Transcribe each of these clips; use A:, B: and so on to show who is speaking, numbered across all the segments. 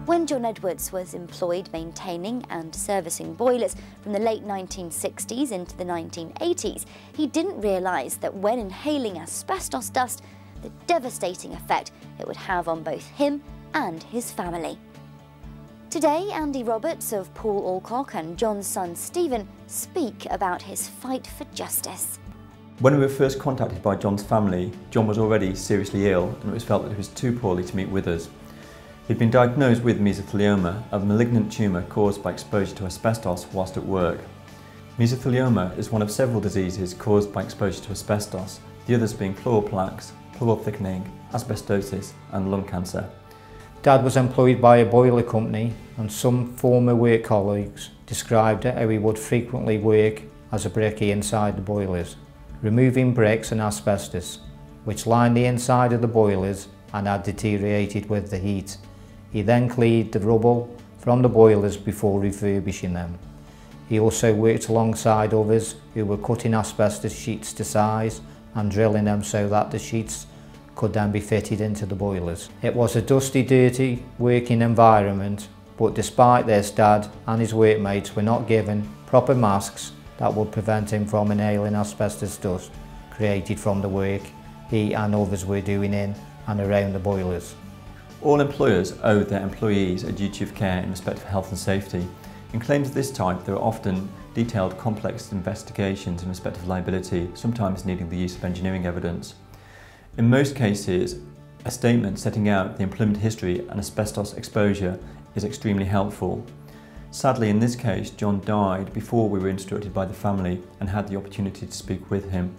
A: When John Edwards was employed maintaining and servicing boilers from the late 1960s into the 1980s, he didn't realise that when inhaling asbestos dust, the devastating effect it would have on both him and his family. Today, Andy Roberts of Poole, Alcock and John's son Stephen speak about his fight for justice.
B: When we were first contacted by John's family, John was already seriously ill and it was felt that he was too poorly to meet with us. He'd been diagnosed with mesothelioma, a malignant tumour caused by exposure to asbestos whilst at work. Mesothelioma is one of several diseases caused by exposure to asbestos, the others being pleural plaques, pleural thickening, asbestosis and lung cancer.
C: Dad was employed by a boiler company and some former work colleagues described how he would frequently work as a brickie inside the boilers, removing bricks and asbestos, which lined the inside of the boilers and had deteriorated with the heat. He then cleared the rubble from the boilers before refurbishing them. He also worked alongside others who were cutting asbestos sheets to size and drilling them so that the sheets could then be fitted into the boilers. It was a dusty, dirty working environment, but despite this, Dad and his workmates were not given proper masks that would prevent him from inhaling asbestos dust created from the work he and others were doing in and around the boilers.
B: All employers owe their employees a duty of care in respect of health and safety. In claims of this type, there are often detailed, complex investigations in respect of liability, sometimes needing the use of engineering evidence. In most cases, a statement setting out the employment history and asbestos exposure is extremely helpful. Sadly, in this case, John died before we were instructed by the family and had the opportunity to speak with him.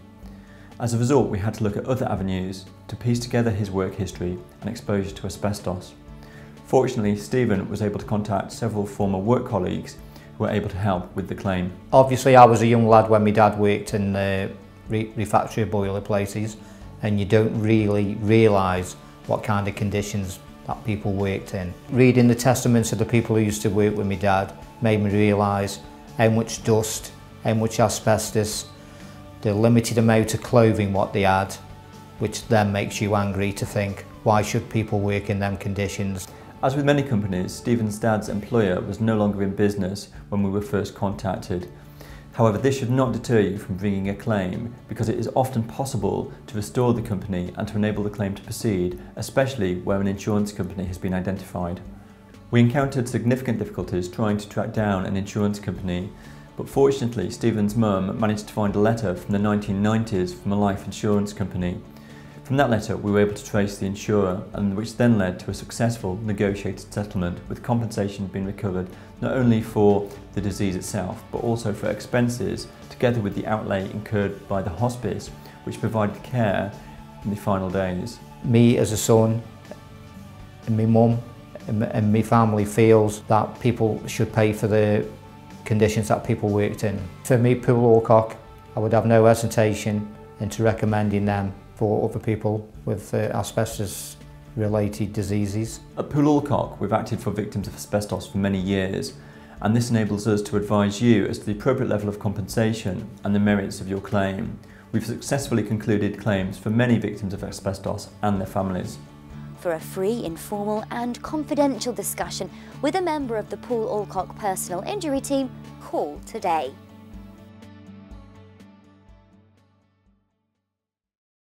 B: As a result, we had to look at other avenues to piece together his work history and exposure to asbestos. Fortunately, Stephen was able to contact several former work colleagues who were able to help with the claim.
C: Obviously, I was a young lad when my dad worked in the refractory boiler places, and you don't really realise what kind of conditions that people worked in. Reading the testaments of the people who used to work with my dad made me realise how much dust, how much asbestos, the limited amount of clothing what they had, which then makes you angry to think, why should people work in them conditions?
B: As with many companies, Stephen's dad's employer was no longer in business when we were first contacted. However, this should not deter you from bringing a claim, because it is often possible to restore the company and to enable the claim to proceed, especially where an insurance company has been identified. We encountered significant difficulties trying to track down an insurance company, but fortunately Stephen's mum managed to find a letter from the 1990s from a life insurance company. From that letter we were able to trace the insurer, and which then led to a successful negotiated settlement, with compensation being recovered not only for the disease itself but also for expenses together with the outlay incurred by the hospice, which provided care in the final days.
C: Me as a son and my mum and my family feels that people should pay for the conditions that people worked in. For me, Poole, Alcock, I would have no hesitation into recommending them for other people with asbestos-related diseases.
B: At Poole Alcock, we've acted for victims of asbestos for many years, and this enables us to advise you as to the appropriate level of compensation and the merits of your claim. We've successfully concluded claims for many victims of asbestos and their families.
A: For a free, informal and confidential discussion with a member of the Poole Alcock Personal Injury Team, call today.